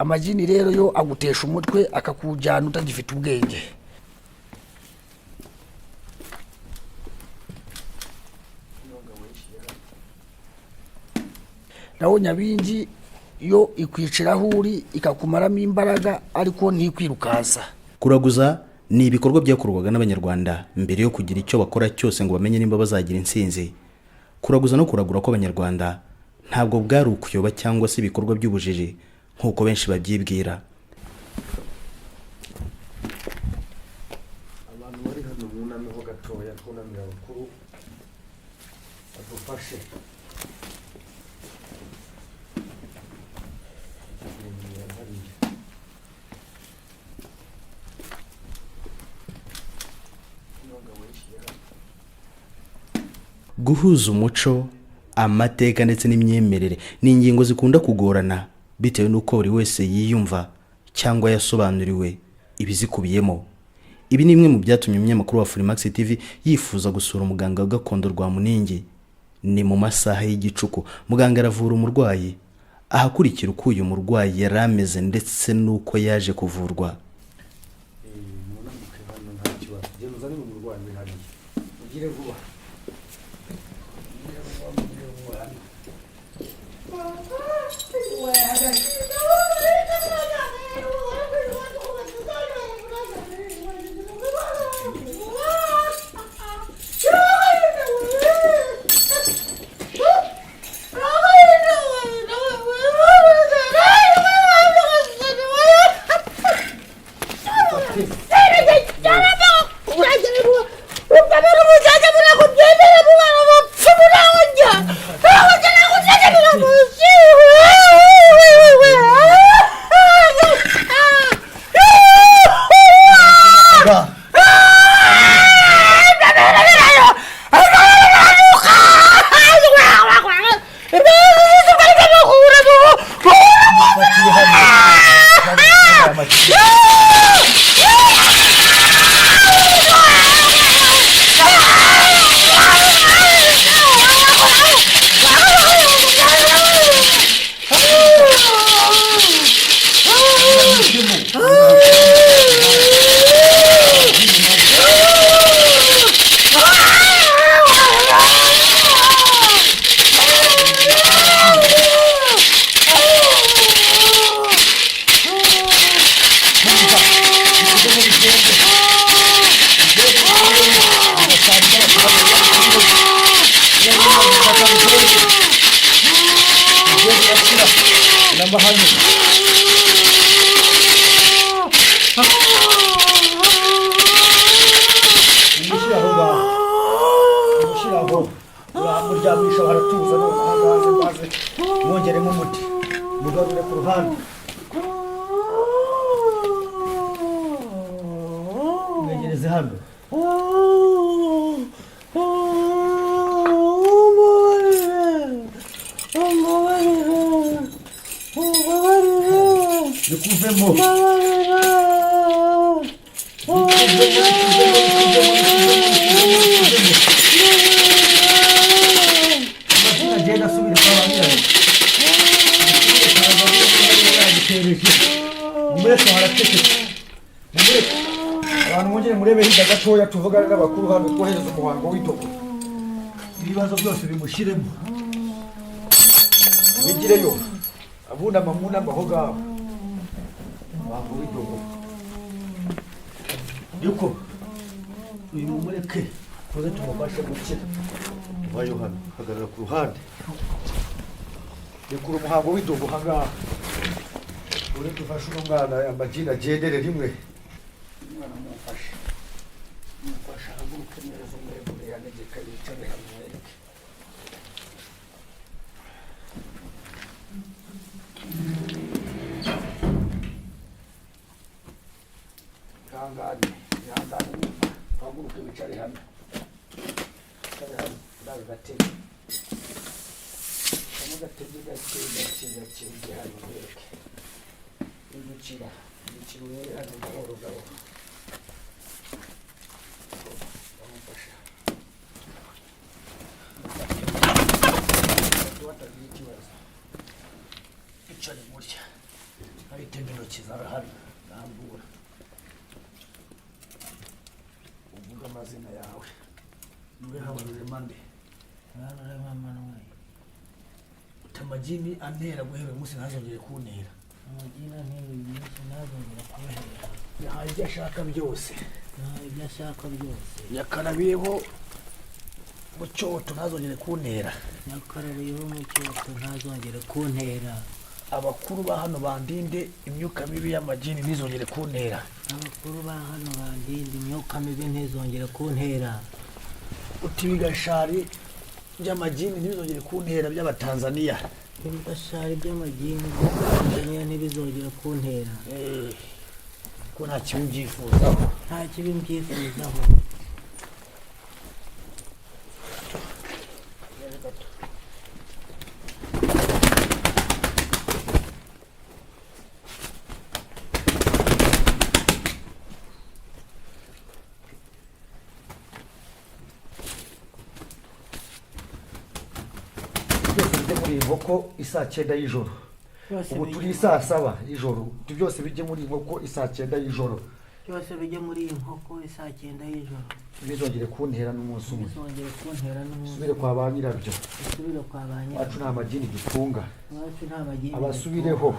amajini rero yo agutesha umutwe akakujyana utagifite ubwenge. Naho nyabingi yo ikwiciraho uri ikakumaramo imbaraga ariko ntikwirukaza. Kuraguza ni ibikorwa byakorwaga n'Abanyarwanda mbere yo kugira icyo bakora cyose ngo bamenye nimba bazagira intsinzi. Kuraguza no kuragura kw'Abanyarwanda ntabwo bwari ukuyoba cyangwa se ibikorwa by'ubujiji nk'uko benshi babyibwira. Abantu bari hano munameho gatoya twunamira abakuru badufashe. Guhuza umuco, amateka ndetse n'imyemerere ni ingingo zikunda kugorana bitewe n'uko buri wese yiyumva cyangwa yasobanuriwe ibizikubiyemo. Ibi ni imwe mu byatumye umunyamakuru wa Freemax TV yifuza gusura umuganga wa gakondo rwa Muningi. Ni mu masaha y'igicuku muganga aravura umurwayi, ahakurikira uko uyu murwayi yari ameze ndetse n'uko yaje kuvurwa. Abantu mungire murebe hirya gatoya tuvugana n'abakuru hano twohereza umuhango w'itogo. Ibibazo byose bimushiremo. Bigireyo. Abuna mamuna mahoga. Umuhango w'itogo. Yuko uyu mumureke koze tumufashe gukira. Vayo hano hagarara ku ruhande. Yekuru umuhango w'itogo hanga. Uri tufashe umwana amajina agendere rimwe. Umwana mufashe. Mufashe ahaguruke neza umwegure yanegeka yicare hamwereke. Yangane. Ahaguruke wicare hamwe. Wicare hamwe. Ndabe gatege. Gatege gake hano mwereke. Indukira urebe hano gahoro. Bamufasha. Watagira ikibazo. Icare murya. Ahite amazina yawe muri Habarurema nde utamajini antera guhera umunsi ntazongere kuntera amajini antera umunsi ntazongere kuntera yahaye ibyo ashaka byose ibyo ashaka byose yakarabiyeho mu cyoto ntazongere kuntera yakarabiyeho mu cyoto ntazongere kuntera abakuru ba hano bandinde imyuka mibi y'amajini ntizongere kuntera abakuru ba hano bandinde imyuka mibi ntizongere kuntera utibigashari by'amajini ntibizongere kuntera by'abatanzaniya ibigashari by'amajini by'abatanzaniya ntibizongere kuntera ko nta kibi mbyifuzaho inkoko isaa 9 y'ijoro ubu turi saa 7 y'ijoro byose bijye muri inkoko isaa 9 y'ijoro byose bijye muri inkoko isaa 9 y'ijoro bizongere kuntera n'umunsi umwe bizongere kuntera n'umunsi subire kwa ba nyirabyo subire kwa ba nyirabyo wacu nta majini gitunga wacu nta majini abasubireho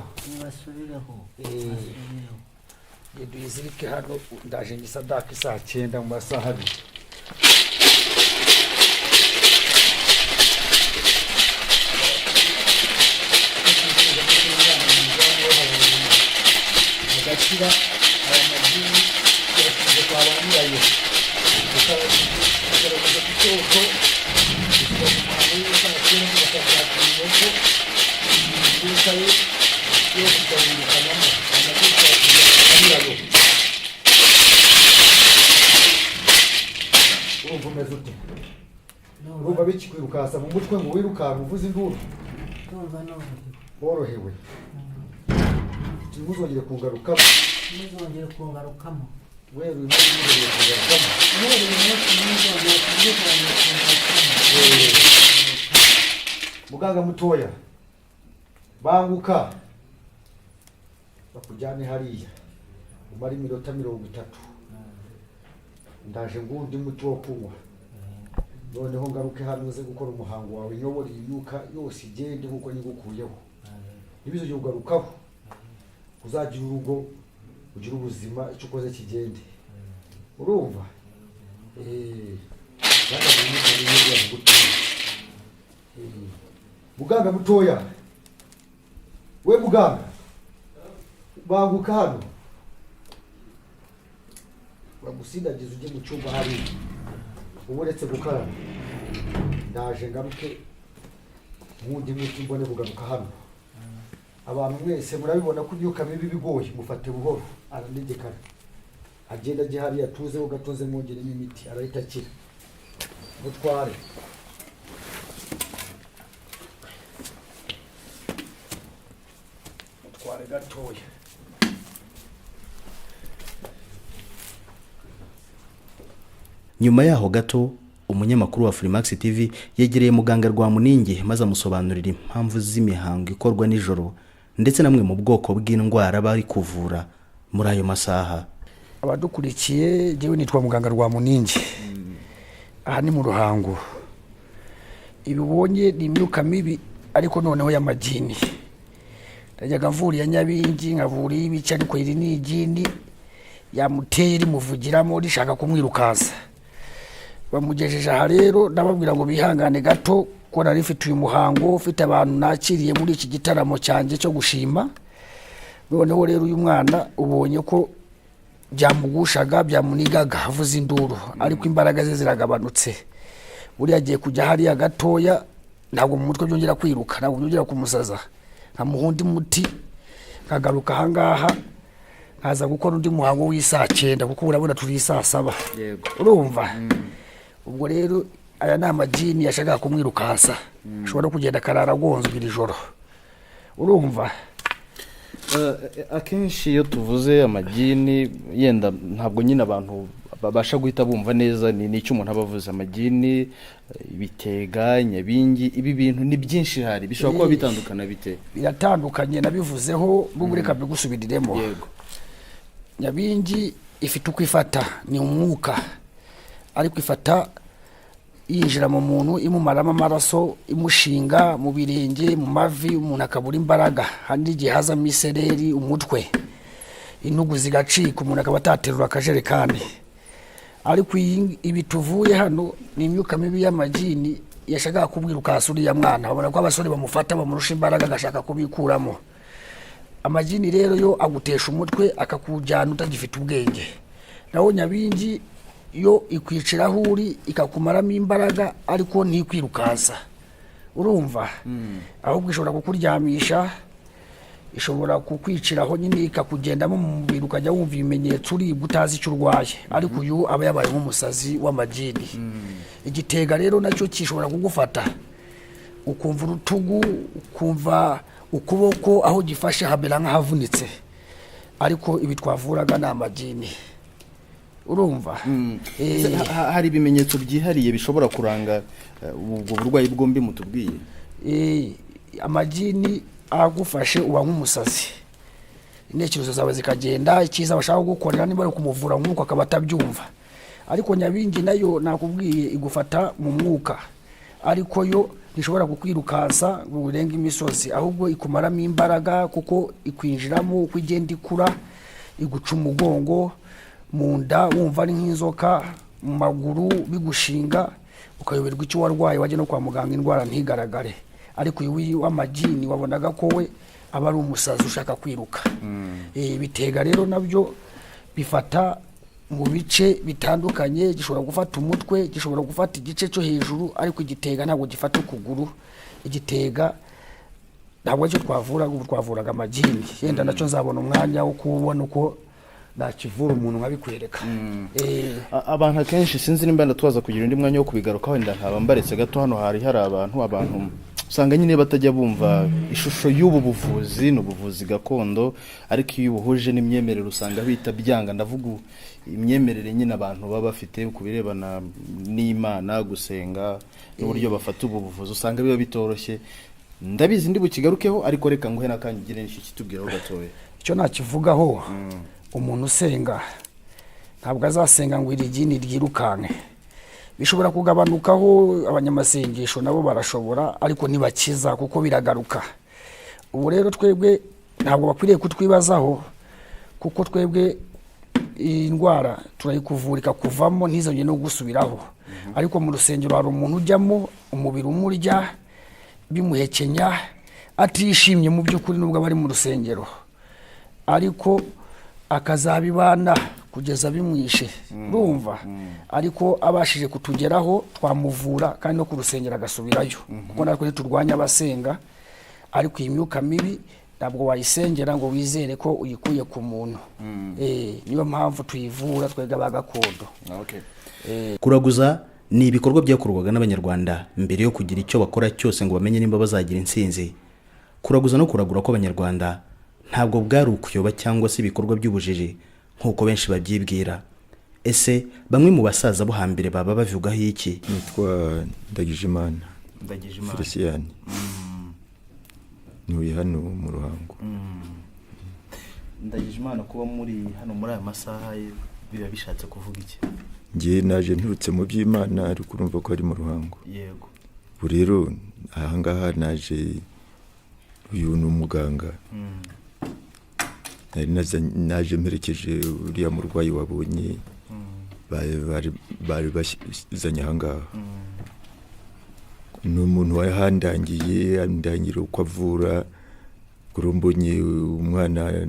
yeduyizirike hano ndaje ngisadaka isaa 9 mu masaha abiri agakira aya majini yashyize kwa ba nyirayo kugaragaza ku cyoto gushyira mu muhango w'isakira tugasabwakira inkoko iduka ye yose ikahindukanamo amaduka yakira nyirayo urumva umeze ute urumva bikikwirukansa mu mutwe ngo wirukanka uvuze induru worohewe ntuzongere kungarukamo wewe uyu munsi ntuzongere kungarukamo muganga mutoya banguka bakujyane hariya umara iminota 30 ndaje ngundi muti wo kunywa noneho ngaruke hano uze gukora umuhango wawe nyobora imyuka yose igende nkuko nyigukuyeho ibizo ugarukaho uzagira urugo ugira ubuzima icyo ukoze kigende urumva muganga mutoya we muganga banguka hano bagusindagiza ujye mu cyumba hari ubu uretse gukaraba ndaje ngaruke nkundi muti mbone kugaruka hano abantu mwese murabibona ko imyuka mibi bigoye mufate buhoro aranegekana agenda aje hari yatuze ugatoze mwongere n'imiti arahita akira mutware gatoya nyuma yaho gato umunyamakuru wa Freemax TV yegereye muganga Rwamuningi maze amusobanurira impamvu z'imihango ikorwa nijoro ndetse namwe mu bwoko bw'indwara bari kuvura muri ayo masaha. Abadukurikiye jewe nitwa muganga Rwamuningi aha ni mu Ruhango. Ibibonye ni imyuka mibi ariko noneho y'amajini. Ndajyaga mvura ya Nyabingi nkavura ibice ariko iri ni igini yamuteye rimuvugiramo rishaka kumwirukaza. Bamugejeje aha rero ndababwira ngo bihangane gato ko nari mfite uyu muhango ufite abantu nakiriye muri iki gitaramo cyanjye cyo gushima. Noneho rero uyu mwana ubonye ko byamugushaga byamunigaga avuza induru ariko imbaraga ze ziragabanutse. Buri yagiye kujya hariya gatoya ntabwo mu mutwe byongera kwiruka ntabwo byongera kumusaza. Nkamuhundi muti kagaruka hangaha nkaza gukora undi muhango w'isa 9 kuko urabona turi isa 7. Yego. Urumva? Ubwo rero aya nama jini yashaka kumwirukansa. Ashobora kugenda karara gonzwe iri joro. Urumva? Akenshi iyo tuvuze amajini yenda ntabwo nyine abantu babasha guhita bumva neza ni icyo umuntu abavuze amajini Bitega Nyabingi ibi bintu ni byinshi hari bishobora kuba bitandukana bite biratandukanye nabivuzeho bumureka bigusubiriremo. Yego. Nyabingi ifite uko ifata ni umwuka ariko ifata yinjira mu muntu imumaramo amaraso imushinga mu birenge mu mavi umuntu akabura imbaraga, hari igihe hazamo isereri umutwe intugu zigacika umuntu akaba ataterura akajerekani. Ariko ibi tuvuye hano ni imyuka mibi y'amajini yashakaga kubwirukasa uriya mwana, babona ko abasore bamufata bamurusha imbaraga agashaka kubikuramo. Amajini rero yo agutesha umutwe akakujyana utagifite ubwenge, naho nyabingi yo ikwiciraho uri ikakumaramo imbaraga ariko ntikwirukaza, urumva. Ahubwo ishobora kukuryamisha, ishobora kukwiciraho nyine ikakugendamo mu mubiri ukajya wumva ibimenyetso uribwa utazi icyo urwaye, ariko uyu aba yabaye nk'umusazi w'amajini. Igitega rero nacyo kishobora kugufata ukumva urutugu, ukumva ukuboko aho gifashe hamera nk'ahavunitse, ariko ibi twavuraga ni amajini, urumva. Hari ibimenyetso byihariye bishobora kuranga ubwo burwayi bwombi mutubwiye? Amajini agufashe uba nk'umusazi, intekerezo zawe zikagenda, icyiza bashaka gukorera niba ari kumuvura nk'uko akaba atabyumva. Ariko nyabingi nayo nakubwiye igufata mu mwuka, ariko yo ntishobora kukwirukasa ngo urenge imisozi, ahubwo ikumaramo imbaraga kuko ikwinjiramo uko igenda ikura, iguca umugongo, mu nda wumva ari nk'inzoka, mu maguru bigushinga ukayoberwa icyo warwaye, wajya no kwa muganga indwara ntigaragare. Ariko uyu w'amajini wabonaga ko we aba ari umusazi ushaka kwiruka. Ibitega rero nabyo bifata mu bice bitandukanye, gishobora gufata umutwe, gishobora gufata igice cyo hejuru, ariko igitega ntabwo gifata ukuguru. Igitega ntabwo aricyo twavuraga amajini, yenda nacyo nzabona umwanya wo kubona uko nakivura umuntu nkabikwereka. Abantu akenshi sinzi nimba ndatubaza kugira undi mwanya wo kubigaruka, wenda nkaba mbaretse gato. Hano hari abantu usanga nyine batajya bumva ishusho y'ubu buvuzi, n'ubuvuzi gakondo, ariko iyo ubuhuje n'imyemerere usanga bita byanga. Ndavuga imyemerere nyine abantu baba bafite ku birebana n'Imana, gusenga n'uburyo bafata ubu buvuzi, usanga biba bitoroshye. Ndabizi ndi bukigarukeho, ariko reka nguhe nakangire n'icyo kitubwiraho gatoya. Icyo nakivugaho, umuntu usenga ntabwo azasenga ngo iri jini ryirukanke. Bishobora kugabanukaho, abanyamasengesho nabo barashobora, ariko ntibakiza kuko biragaruka. Ubu rero twebwe ntabwo bakwiriye kutwibazaho, kuko twebwe iyi ndwara turayikuvurika kuvamo ntizongere no gusubiraho. Ariko mu rusengero hari umuntu ujyamo umubiri umurya bimuhekenya atishimye mu by'ukuri nubwo bari mu rusengero, ariko akazabibana kugeza bimwishe, urumva. Ariko abashije kutugeraho twamuvura kandi no ku rusengero agasubirayo, kuko natwe turwanya abasenga. Ariko iyi myuka mibi ntabwo wayisengera ngo wizere ko uyikuye ku muntu. Niyo mpamvu tuyivura twebwe aba gakondo. Kuraguza ni ibikorwa byakorwaga n'Abanyarwanda mbere yo kugira icyo bakora cyose ngo bamenye nimba bazagira intsinzi. Kuraguza no kuragura kw'Abanyarwanda ntabwo bwari ukuyoba cyangwa se ibikorwa by'ubujiji nk'uko benshi babyibwira. Ese bamwe mu basaza bo hambere baba bavugaho iki? Nitwa Ndagijimana Felicien, ntuye hano mu Ruhango. Ndagijimana, kuba muri hano muri aya masaha biba bishatse kuvuga iki? Ngiye naje nturutse mu by'Imana, ariko urumva ko ari mu Ruhango. Yego. Ubu rero ahangaha naje, uyu ni umuganga. Naje mperekeje uriya murwayi wabonye bari basizanye ahangaha. Ni umuntu wahandangiye, andangira uko avura. Mbonye umwana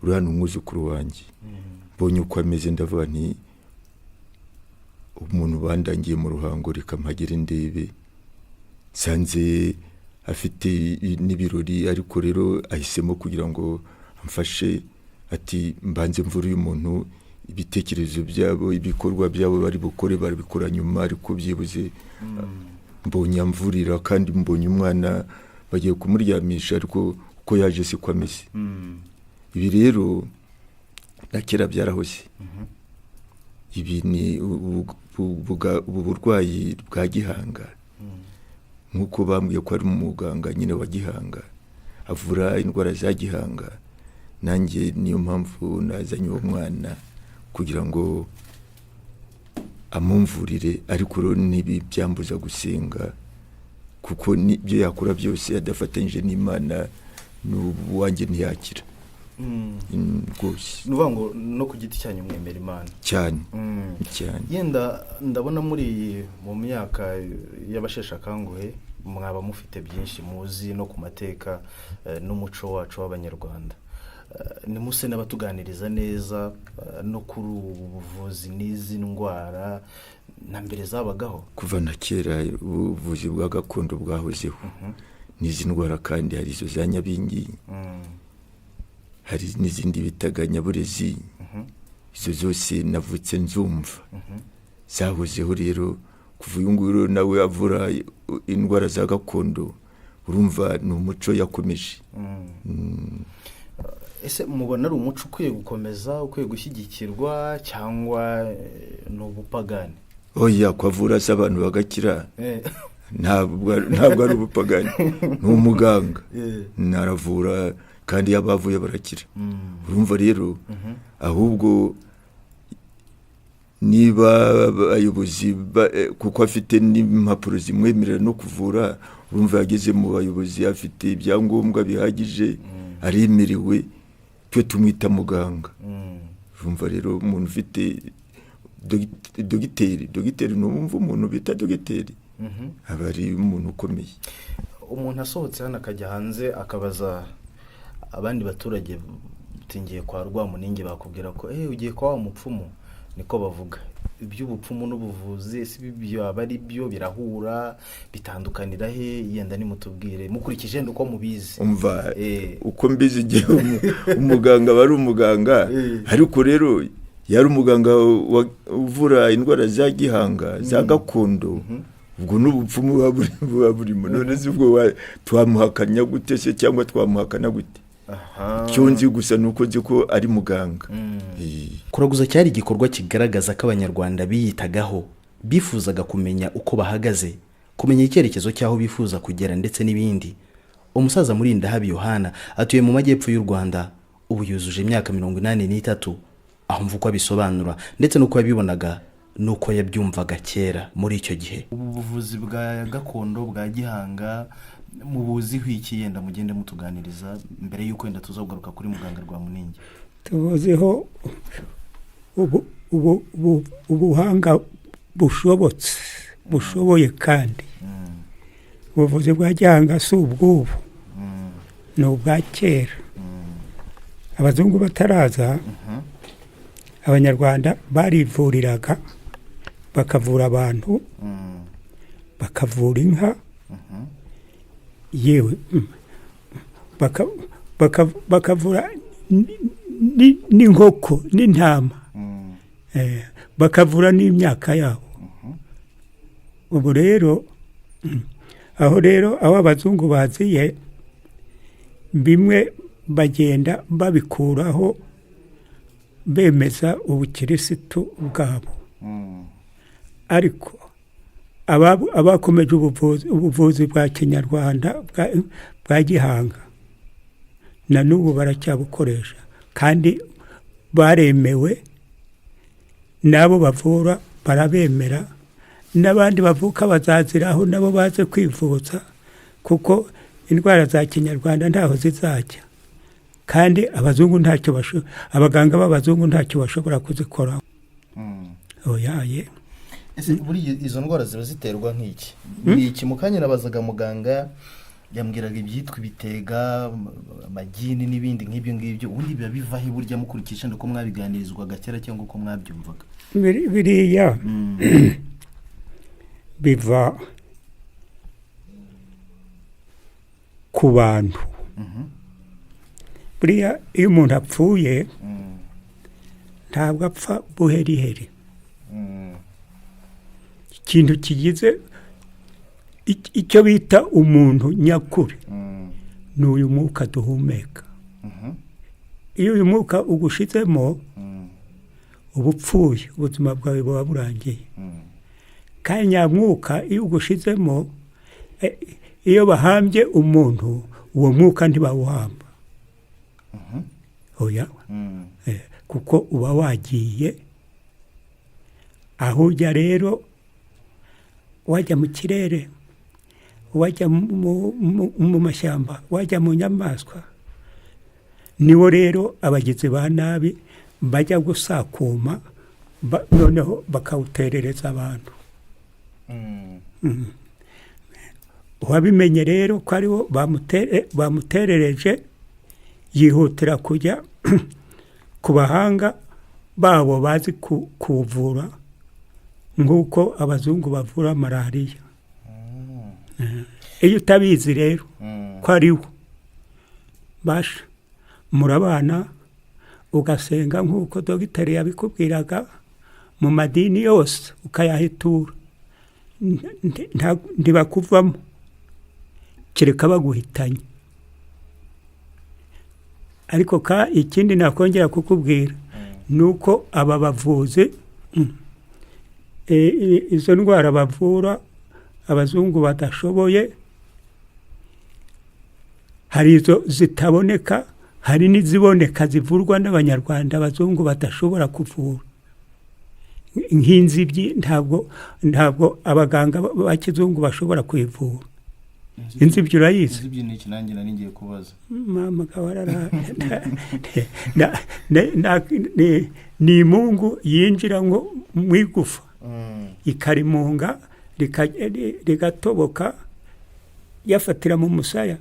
uri hano, umwuzukuru wanjye, mbonye uko ameze, ndavuga nti umuntu bandangiye mu Ruhango reka mpagire ndebe. Sanze afite n'ibirori, ariko rero ahisemo kugira ngo amfashe, ati mbanze mvura uyu muntu, ibitekerezo byabo, ibikorwa byabo bari bukore barabikora nyuma, ariko byibuze mbonye amvurira. Kandi mbonye umwana bagiye kumuryamisha, ariko uko yaje siko ameze. Ibi rero na kera byarahose. Ibi ni ubu burwayi bwa gihanga, nk'uko bambwiye ko ari umuganga nyine wa gihanga avura indwara za gihanga. Nanjye niyo mpamvu nazanye uwo mwana kugira ngo amumvurire, ariko rero nibi byambuza gusenga, kuko nibyo yakora byose adafatanyije n'Imana n'uwanjye ntiyakira. Rwose nuvuga ngo no ku giti cyanyu mwemera Imana cyane. Yenda ndabona muri mu myaka y'abashesha kanguhe mwaba mufite byinshi muzi no ku mateka n'umuco wacu w'Abanyarwanda. Nimuse n'abatuganiriza neza no kuri ubuvuzi n'izi ndwara na mbere zabagaho. Kuva na kera ubuvuzi bwa gakondo bwahozeho. N'izi ndwara kandi hari izo za Nyabingi, hari n'izindi bitaga Nyaburezi, izo zose navutse nzumva. Zahozeho rero kuva uyu nguyu nawe avura indwara za gakondo, urumva ni umuco yakomeje. Ese mubona ari umuco ukwiye gukomeza, ukwiye gushyigikirwa, cyangwa n'ubupagani? Oya, kwavura abantu bagakira ntabwo ari ubupagani. Ni umuganga naravura kandi yabavuye barakira. Urumva rero ahubwo niba abayobozi kuko afite n'impapuro zimwemerera no kuvura, urumva yageze mu bayobozi afite ibyangombwa bihagije, aremerewe, twe tumwita muganga. Urumva rero umuntu ufite dogiteri n'umva umuntu bita dogiteri aba ari umuntu ukomeye. Umuntu asohotse hano akajya hanze akabaza abandi baturage utingiye kwa Rwamuningi, bakubwira ko ugiye kwa wa mupfumu, niko bavuga. Iby'ubupfumu n'ubuvuzi ese ibyo aba ari byo birahura, bitandukanira he? Yenda nimutubwire mukurikije uko mubizi. Umva uko mbizi igihe umuganga bari umuganga, ariko rero yari umuganga uvura indwara za gihanga za gakondo. Ubwo n'ubupfumu buba burimo. None se ubwo twamuhakanya gute se cyangwa twamuhakana gute? Cyonzi gusa nuko nzi ko ari muganga. Kuraguza cyari igikorwa kigaragaza ko Abanyarwanda biyitagaho, bifuzaga kumenya uko bahagaze, kumenya icyerekezo cyaho bifuza kugera ndetse n'ibindi. Umusaza Murindahabi Yohana atuye mu majyepfo y'u Rwanda, ubu yujuje imyaka 83, aho mvuko abisobanura ndetse nuko yabibonaga nuko yabyumvaga kera muri icyo gihe. Ubuvuzi bwa gakondo bwa gihanga mubuziho iki? Yenda mugende mutuganiriza mbere y'uko wenda tuzogaruka kuri muganga Rwamuningi. Tubuziho ubuhanga bushoboye kandi ubuvuzi bwa gihanga si ubw'ubu, ni ubwa kera. Abazungu bataraza, Abanyarwanda barivuriraga, bakavura abantu, bakavura inka, yewe bakavura n'inkoko n'intama, bakavura n'imyaka yabo. Ubu rero aho abazungu baziye, bimwe bagenda babikuraho bemeza ubukirisitu bwabo, ariko abakomeje ubuvuzi bwa Kinyarwanda bwa gihanga na n'ubu baracyabukoresha kandi baremewe, nabo bavura barabemera, n'abandi bavuka bazaziraho nabo baze kwivuza, kuko indwara za Kinyarwanda ntaho zizajya, kandi abazungu ntacyo abaganga b'abazungu ntacyo bashobora kuzikora. Oyaye ese buri izo ndwara ziba ziterwa nk'iki? Ni iki? Mukanya nabazaga muganga yambwiraga ibyitwa ibitega, amagini n'ibindi nk'ibyo ngibyo. Ubundi biba bivaho burya mukurikisha ndiko mwabiganirizwaga kera cyangwa uko mwabyumvaga? Biriya biva ku bantu. Buriya iyo umuntu apfuye ntabwo apfa buheriheri. Ikintu kigize icyo bita umuntu nyakuri ni uyu mwuka duhumeka. Iyo uyu mwuka ugushizemo ubupfuye, ubuzima bwawe buba burangiye. Kandi nyamwuka iyo ugushizemo, iyo bahambye umuntu, uwo mwuka ntibawuhamba. Oya, kuko uba wagiye, aho ujya rero wajya mu kirere wajya mu mashyamba wajya mu nyamaswa niwo rero abagizi ba nabi bajya gusakuma noneho bakawuterereza abantu. Uwabimenye rero ko ariwo bamuterereje yihutira kujya ku bahanga babo bazi kuvura nk'uko abazungu bavura malariya. Iyo utabizi rero ko ariwo basha murabana ugasenga nk'uko dogiteri yabikubwiraga mu madini yose ukayahitura ntibakuvamo kereka baguhitanye. Ariko ikindi nakongera kukubwira nuko aba bavuzi izo ndwara bavura abazungu badashoboye hari izo zitaboneka hari n'iziboneka zivurwa n'abanyarwanda abazungu badashobora kuvura nk'inzibyi ntabwo abaganga ba kizungu bashobora kwivura. Inzibyi urayizi? Inzibyi ni iki nanjye nari ngiye kubaza. Mama kawarara ni imungu yinjira ngo mu igufa ikarimunga rigatoboka yafatira mu musaya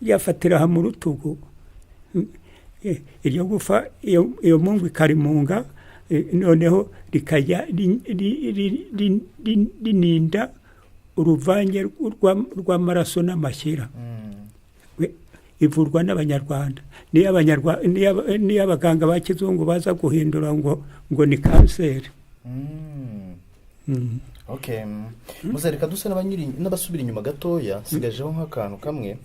yafatira mu rutugu iryo gufa iyo mungu ikarimunga noneho rikajya rininda uruvange rw'amaraso n'amashyira. Ivurwa n'abanyarwanda niyo abaganga ba kizungu baza guhindura ngo ni kanseri. Okay. Muzareka dusa n'abasubira inyuma gatoya sigajeho nk'akantu kamwe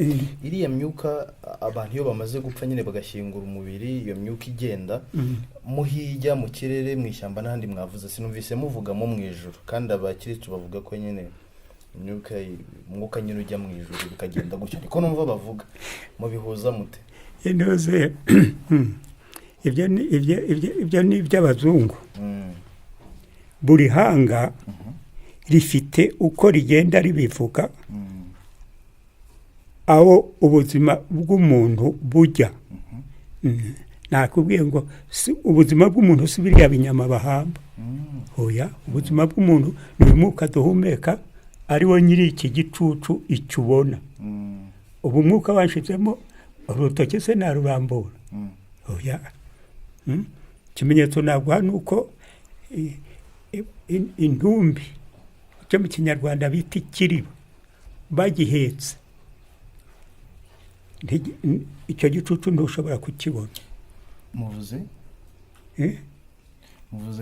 iriya myuka abantu iyo bamaze gupfa nyine bagashyingura umubiri iyo myuka igenda muhijya mu kirere mu ishyamba n'ahandi mwavuze sinumvise muvugamo mu ijuru kandi abakiristu bavuga ko nyine umwuka nyine ujya mu ijuru bikagenda gutyo niko numva bavuga mubihuza mute? Inoze ibyo ni iby'abazungu. Buri hanga rifite uko rigenda ribivuga aho ubuzima bw'umuntu bujya. Nakubwiye ngo ubuzima bw'umuntu si biriya binyama bahamba. Oya, ubuzima bw'umuntu ni umwuka duhumeka ariwo nyiri iki gicucu icyo ubona. Ubu mwuka wanshizemo urutoki se narurambura. Oya. Ikimenyetso naguha nuko intumbi cyo mu kinyarwanda bita ikiriba bagihetse icyo gicucu ntushobora kukibona. Muvuze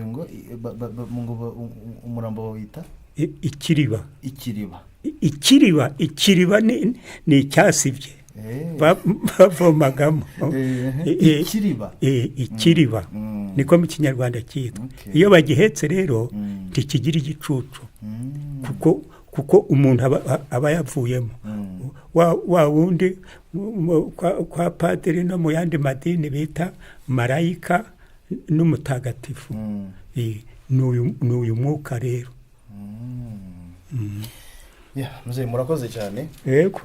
ngo umurambo bawita ikiriba ni icyasibye bavomagamo ikiriba niko mu kinyarwanda cyitwa. Iyo bagihetse rero ntikigira igicucu kuko umuntu aba yavuyemo. Wa wundi kwa padiri no mu yandi madini bita marayika n'umutagatifu ni uyu mwuka rero. Muze murakoze cyane. Yego.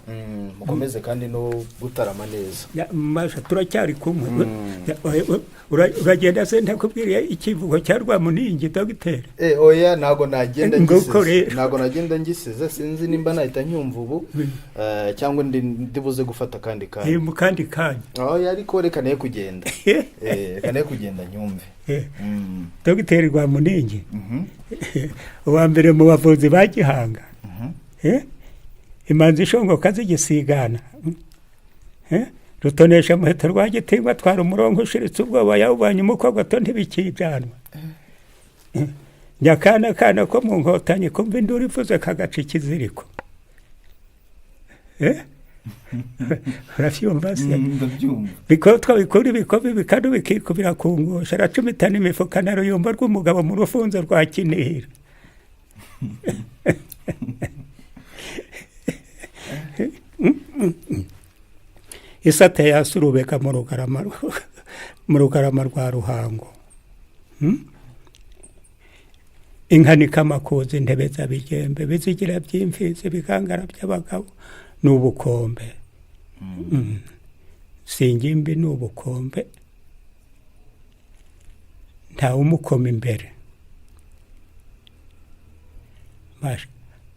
Mukomeze kandi no gutarama neza. Masha turacyari kumwe. Uragenda se ndakubwira ikivugo cya Rwamuningi dogiteri. Oya nago nagenda ngisize sinzi nimba nahita nyumva ubu cyangwa ndibuze gufata kandi kanya. Mu kandi kanya. Oya ariko reka naye kugenda. Kane kugenda nyumve. Dogiteri Rwamuningi. Uwa mbere mu bavuzi ba Gihanga. Imanzi ishongoka zigisigana. Rutonesha muheto rwa Gitimba twara umurongo ushiritse ubwoba yawubanye umukobwa to ntibikijyanwa. Nyakana ko mu Nkotanyi kumva induru ivuze kagaca ikiziriko. Uravyumva se? Biko twabikora ibikobi bikadu bikikubira kungosha aracumitana imifuka na ruyumba rw'umugabo mu rufunzo rwa Kinihira. Isate yasurubeka mu rugarama rwa Ruhango. inka nikamakuza intebe z'abigembe bizigira by'imfizi bikangara by'abagabo n'ubukombe singimbi n'ubukombe ntawe umukoma imbere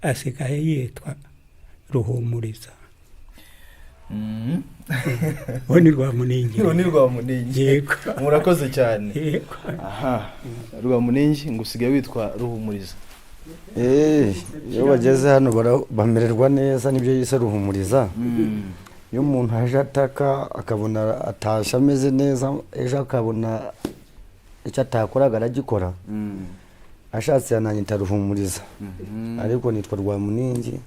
asigaye yitwa Ruhumuriza. Uwo ni Rwamuningi. Uwo ni Rwamuningi. Yego. Murakoze cyane. Yego. Aha. Rwamuningi ngo usigaye witwa Ruhumuriza. Iyo bageze hano bamererwa neza nibyo yise Ruhumuriza. Iyo umuntu aje ataka akabona atasha ameze neza ejo akabona icyo atakoraga aragikora. Ashatse yananyita Ruhumuriza. Ariko nitwa Rwamuningi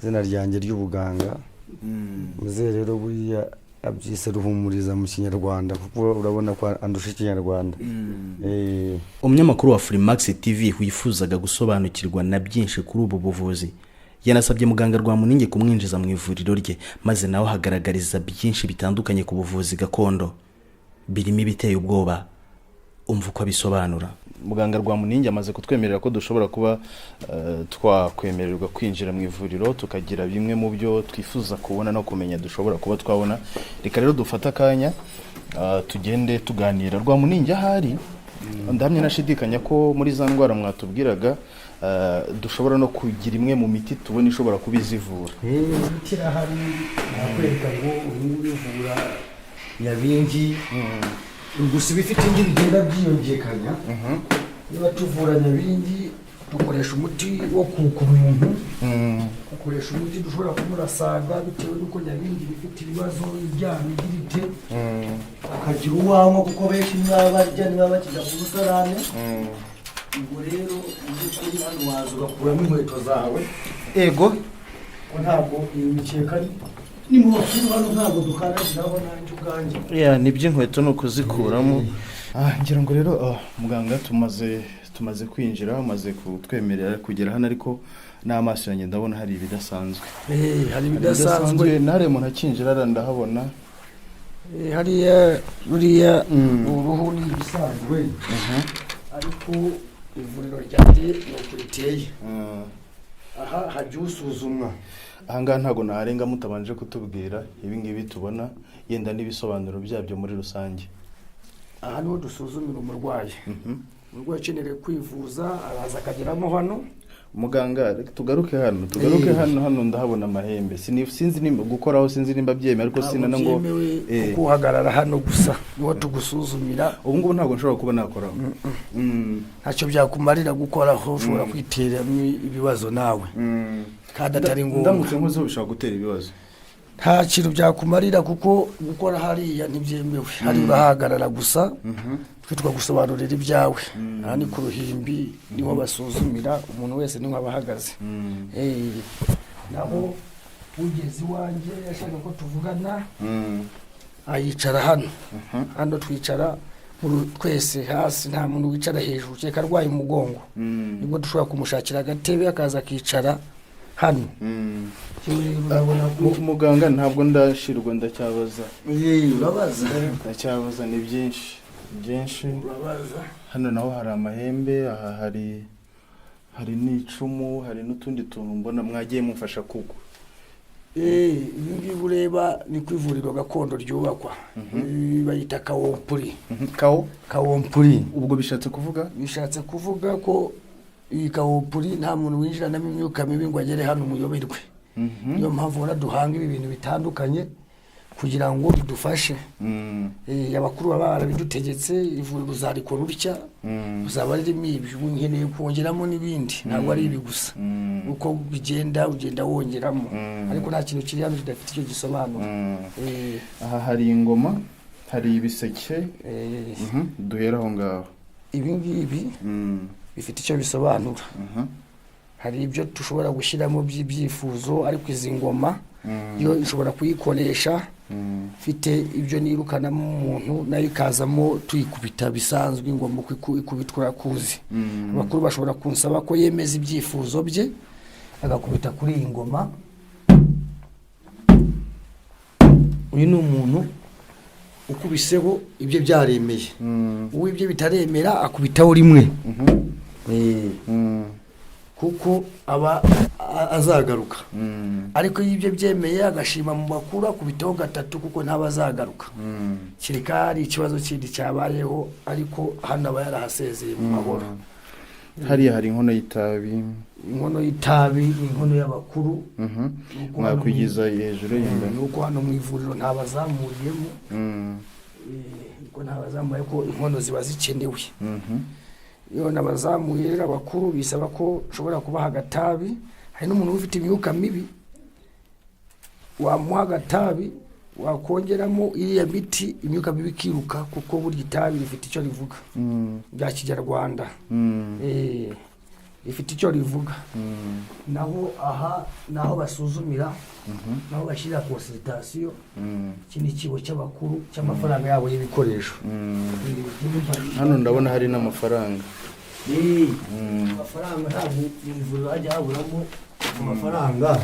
izina ryanjye ry'ubuganga. Muze rero buriya abyise Ruhumuriza mu Kinyarwanda kuko urabona ko andusha Ikinyarwanda. Umunyamakuru wa Freemax TV wifuzaga gusobanukirwa na byinshi kuri ubu buvuzi yanasabye muganga Rwamuningi kumwinjiza mu ivuriro rye maze nawe hagaragariza byinshi bitandukanye ku buvuzi gakondo birimo ibiteye ubwoba. Umva uko abisobanura. Muganga Rwamuningi amaze kutwemerera ko dushobora kuba twakwemererwa kwinjira mu ivuriro tukagira bimwe mu byo twifuza kubona no kumenya dushobora kuba twabona. Reka rero dufata akanya tugende tuganira. Rwamuningi ahari ndamye nashidikanya ko muri za ndwara mwatubwiraga dushobora no kugira imwe mu miti tubona ishobora kubizivura. Kirahari nakwereka ngo urivura nyabingi gusa bifite indi bigenda byiyongekanya. Niba tuvura nyabingi dukoresha umuti wo kuka umuntu, dukoresha umuti dushobora kumurasaga bitewe n'uko nyabingi bifite ibibazo iryamye girite akagira uwanywa kuko benshi ntibabarya ntibabakijya ku musarane. Ubwo rero kuri hano waza ugakuramo inkweto zawe. Ego ko ntabwo imikeka ni mu bakuru hano ntabwo dukanagiraho nanjye ubwanjye. ni by'inkweto no kuzikuramo. Ngira ngo rero muganga tumaze kwinjira maze kutwemerera kugera hano ariko n'amaso yanjye ndabona hari ibidasanzwe. Hari ibidasanzwe nare umuntu akinjira ndahabona hariya ruriya uruhu ni ibisanzwe. Ariko ivuriro ryanjye ni uko riteye. Aha hajya usuzumwa. Ahangaha ntabwo naharenga mutabanje kutubwira ibi ngibi tubona yenda n'ibisobanuro byabyo muri rusange. Aha niho dusuzumira umurwayi. Umurwayi ukeneye kwivuza araza akageramo hano. Muganga tugaruke hano ndahabona amahembe sinzi nimba gukoraho sinzi nimba byemeye ariko sinana ngo kuhagarara hano gusa niho tugusuzumira. Ubu ngubu ntabwo nshobora kuba nakoraho. Ntacyo byakumarira gukoraho ushobora kwiteramo ibibazo nawe kandi atari ngombwa. Ndamutse nkoze bishobora gutera ibibazo. Nta kintu byakumarira kuko gukora hariya ntibyemewe. Hari urahagarara gusa twitwa gusobanurira ibyawe. Aha ni ku Ruhimbi niho basuzumira umuntu wese niho abahagaze. Naho ugeze iwanjye yashaka ko tuvugana ayicara hano. Hano twicara twese hasi nta muntu wicara hejuru cyeka arwaye umugongo. Nibwo dushobora kumushakira agatebe akaza akicara hano. Muganga ntabwo ndashirwa ndacyabaza. Urabaza. Ndacyabaza ni byinshi. Urabaza. Hano naho hari amahembe, aha hari n'icumu, hari n'utundi tuntu mbona mwagiye mufasha kugwa. Ibi ureba ni kwivuriro gakondo ryubakwa. Bayita Kawompuri. Kawompuri. Ubwo bishatse kuvuga ko iyi Kawompuri nta muntu winjira na imyuka mibi ngo agere hano umuyoberwe. Niyo mpamvu duhanga ibi bintu bitandukanye kugira ngo bidufashe. Abakuru baba barabidutegetse ivuriro uzarikora urutya uzaba ririmo ibi nkeneye kongeramo n'ibindi ntabwo ari ibi gusa uko ugenda wongeramo ariko nta kintu kiri hano kidafite icyo gisobanura. Aha hari ingoma, hari ibiseke. Duhera aho ngaho. Ibi ngibi bifite icyo bisobanura. Hari ibyo dushobora gushyiramo by'ibyifuzo ariko izi ngoma yo ishobora kuyikoresha fite ibyo nirukanamo umuntu nayo ikazamo tuyikubita bisanzwe ingoma ikubitwa kuzi. Abakuru bashobora kunsaba ko yemeza ibyifuzo bye agakubita kuri iyi ngoma. Uyu ni umuntu ukubiseho ibyo byaremeye. Uwo ibyo bitaremera akubitaho rimwe. kuko aba azagaruka. Ariko iyo ibyo byemeye agashima mu makuru akubitaho gatatu kuko ntaba azagaruka. Kireka hari ikibazo kindi cyabayeho ariko hano aba yarahasezeye mu mahoro. hariya hari inkono y'itabi, Inkono y'itabi, inkono y'abakuru. mwakwigiza hejuru yenda. Nuko hano mu ivuriro ntabazamuriyemo. Ko ntabazamuye ko inkono ziba zikenewe. Iyo nabazamuye rero abakuru bisaba ko ushobora kubaha agatabi. Hari n'umuntu ufite imyuka mibi wamuha agatabi wakongeramo iriya miti imyuka mibi ikiruka kuko burya itabi rifite icyo rivuga bya Kinyarwanda. Rifite icyo rivuga. Naho aha naho basuzumira, naho bashyira consultation, kini kibo cy'abakuru cy'amafaranga yabo y'ibikoresho. Hano ndabona hari n'amafaranga. Amafaranga ntabwo imvura ajya haburamo amafaranga.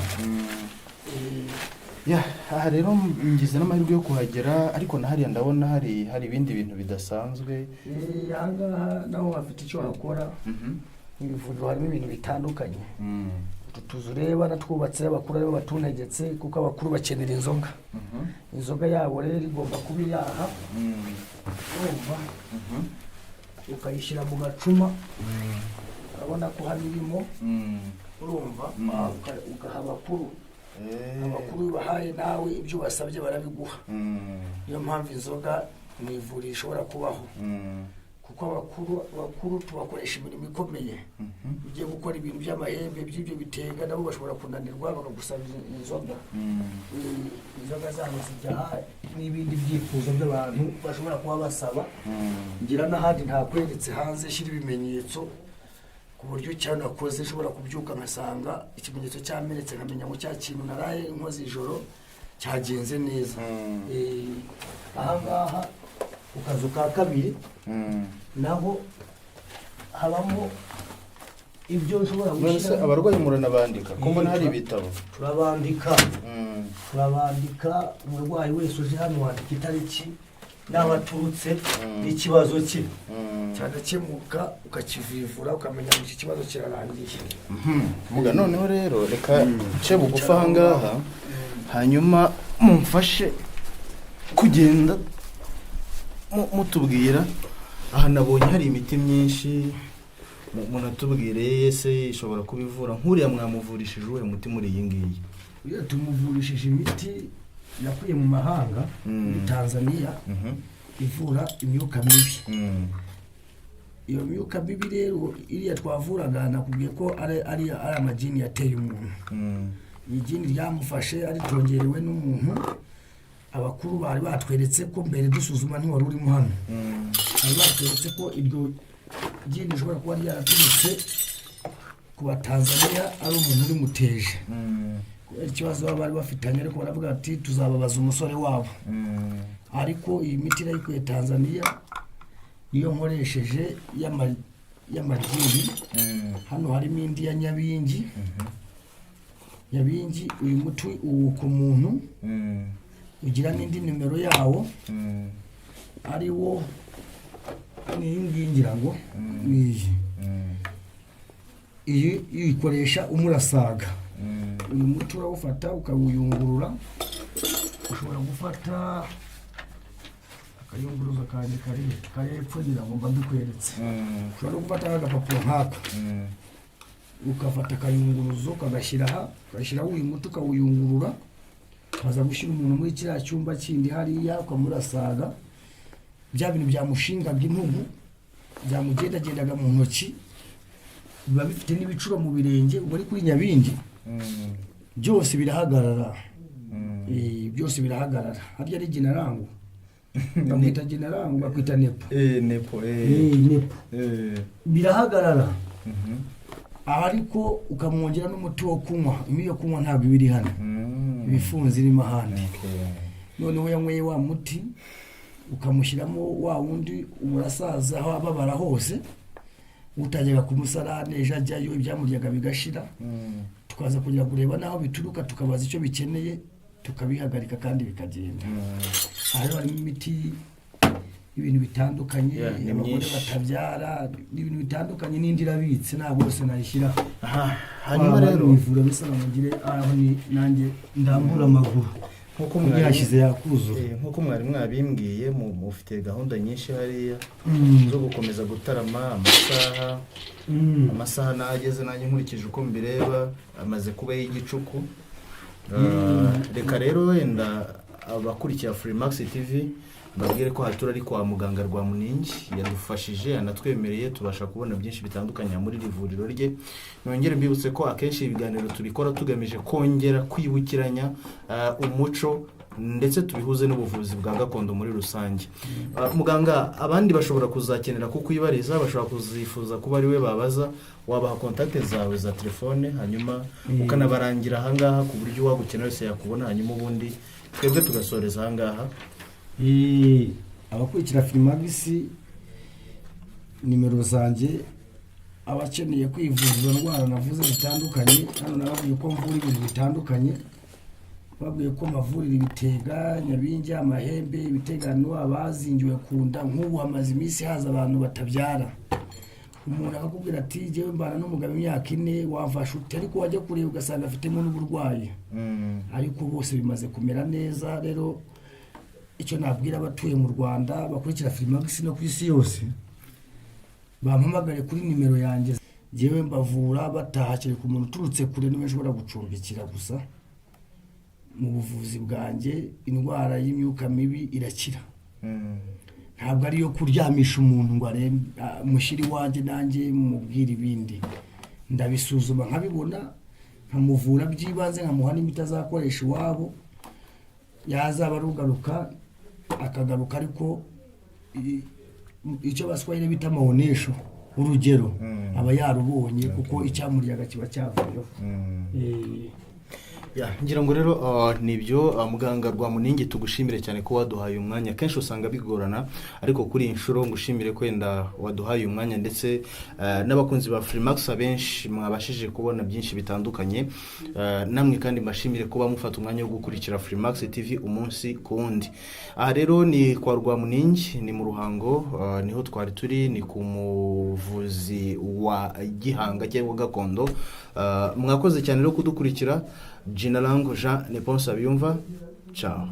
Aha rero ngize n'amahirwe yo kuhagera, ariko nahariya ndabona hari ibindi bintu bidasanzwe. Ahangaha naho hafite icyo bakora. Mu ivuriro harimo ibintu bitandukanye. Utu tuzu ureba natwubatse abakuru aribo batuntegetse kuko abakuru bakenera inzoga. Inzoga yabo rero igomba kuba yaha. Urumva? Ukayishyira mu gacuma. Urabona ko hari irimo. Urumva? Ugaha abakuru. Abakuru bahaye nawe ibyo basabye barabiguha. Niyo mpamvu inzoga mu ivuriro ishobora kubaho. Kuko abakuru tubakoresha imirimo ikomeye. Ugiye gukora ibintu by'amahembe by'ibyo bitega nabo bashobora kunanirwa bakagusaba inzoga. Inzoga zabo zijya n'ibindi byifuzo by'abantu bashobora kuba basaba. Ngira n'ahandi ntakweretse hanze shyira ibimenyetso ku buryo cyane akoze ushobora kubyuka ngasanga ikimenyetso cyamenetse nkamenya ngo cya kintu naraye inkozi ijoro cyagenze neza. Ahangaha ku kazu ka kabiri naho habamo ibyo ushobora gushyira. Abarwayi muranabandika ko mbona hari ibitabo. Turabandika umurwayi wese uje hano wandika itariki n'aho aturutse n'ikibazo cye cyagakemuka ukakivivura ukamenya ngo iki kibazo kirarangiye. Muga noneho rero reka nce bugufa ahangaha hanyuma mumfashe kugenda mutubwira. Aha nabonye hari imiti myinshi, munatubwire yese ishobora kubivura. Nk'uriya mwamuvurishije uwe muti muri iyi ngiyi? Iyo tumuvurishije imiti yakuye mu mahanga muri Tanzania ivura imyuka mibi. Iyo myuka mibi rero iriya twavuraga nakubwiye ko ari amajini yateye umuntu. Ijini ryamufashe aritongerewe n'umuntu. Abakuru bari batweretse ko mbere dusuzuma ntiwari urimo hano. Bari batweretse ko iryo jini rishobora kuba ryaraturutse ku Batanzania ari umuntu uri muteje. Ikibazo bari bafitanye ariko baravuga ati tuzababaza umusore wabo. Ariko iyi miti nayikuye Tanzania niyo nkoresheje y'amajini. Hano harimo indi ya Nyabingi. Nyabingi uyu muti uwuka umuntu ugira n'indi nimero yawo ari wo niyingira ngo iyi yikoresha umurasaga. Uyu muti urawufata ukawuyungurura. Ushobora gufata akayunguruzo kandi kare epfo ngo mba mbikweretse. Ushobora gufata agapapuro nk'aka ukafata akayunguruzo kagashyira aha, ugashyiraho uyu muti ukawuyungurura. Kaza gushyira umuntu muri kiriya cyumba kindi hariya ukamurasaga. Bya bintu byamushinga by'intugu byamugendagendaga mu ntoki biba bifite n'ibicuro mu birenge. Ubwo ari kuri Nyabingi byose birahagarara. Byose birahagarara. Harya ari Ginarango bamwita Ginarango bakwita Nepo. Nepo. Birahagarara. Ariko ukamwongera n'umuti wo kunywa. Imi yo kunywa ntabwo ibiri hano. Ibifunze irimo ahandi. Noneho yanyweye wa muti ukamushyiramo wa wundi umurasaza aho ababara hose. Utajyaga ku musarane ejo ajyayo ibyamuryaga bigashira. Tukaza kugira kureba naho bituruka tukabaza icyo bikeneye tukabihagarika kandi bikagenda. Aha harimo imiti ibintu bitandukanye Yeah, ni abagore myinshi. batabyara n'ibintu bitandukanye n'indi irabitse ntabwo yose nayishyira hanyuma rero ivura bisaba ngire aho nanjye ndambura amaguru nk'uko yashyize yakuzura nk'uko mwari mwabimbwiye mufite gahunda nyinshi hariya zo gukomeza gutarama amasaha nageze nanjye nkurikije uko mbireba amaze kuba y'igicuku. Reka rero wenda abakurikira Freemax TV mbabwire ko hatura ari kwa muganga Rwamuningi yadufashije anatwemereye tubasha kubona byinshi bitandukanye muri rivuriro rye. Nongere mbibutse ko akenshi ibiganiro tubikora tugamije kongera kwibukiranya umuco ndetse tubihuze n'ubuvuzi bwa gakondo muri rusange. Muganga, abandi bashobora kuzakenera kukwibariza, bashobora kuzifuza kuba ari we babaza, wabaha kontakte zawe za telefone hanyuma ukanabarangira ahangaha ku buryo wagukenera wese yakubona, hanyuma ubundi twebwe tugasoreza ahangaha. Abakurikira Freemax nimero zanjye, abakeneye kwivuza izo ndwara navuze zitandukanye, hano nababwiye ko mvura ibintu bitandukanye, babwiye ko mavurira ibitega, Nyabingi, amahembe, ibitegano, abazingiwe ku nda. Nk'ubu hamaze iminsi haza abantu batabyara, umuntu akakubwira ati jyewe mbana n'umugabo imyaka 4 wafasha ute, ariko wajya kureba ugasanga afitemo n'uburwayi, ariko bose bimaze kumera neza. Rero icyo nabwira abatuye mu Rwanda bakurikira Freemax no ku isi yose, bampamagare kuri nimero yanjye, jyewe mbavura batahakire ku muntu uturutse kure niwe nshobora gucumbikira gusa. Mu buvuzi bwanjye indwara y'imyuka mibi irakira, ntabwo ariyo kuryamisha umuntu ngo mushiri wanjye nanjye mubwira ibindi. Ndabisuzuma nkabibona, nkamuvura byibanze, nkamuha n'imiti azakoresha iwabo, yazaba arugaruka akagaruka, ariko icyo baswahili bita maonesho, urugero aba yarubonye kuko icyamuryaga kiba cyavuyeho. Ngira ngo rero nibyo muganga Rwamuningi tugushimire cyane ko waduhaye umwanya. Kenshi usanga bigorana, ariko kuri inshuro ngushimire kwenda waduhaye umwanya, ndetse n'abakunzi ba Freemax abenshi mwabashije kubona byinshi bitandukanye. Namwe kandi mbashimire kuba mufata umwanya wo gukurikira Freemax TV umunsi ku wundi. Aha rero ni kwa Rwamuningi, ni mu Ruhango, niho twari turi, ni ku muvuzi wa Gihanga cyangwa gakondo. Mwakoze cyane rero kudukurikira. Jina langu Jean Neponsa Biyumva. Ciao.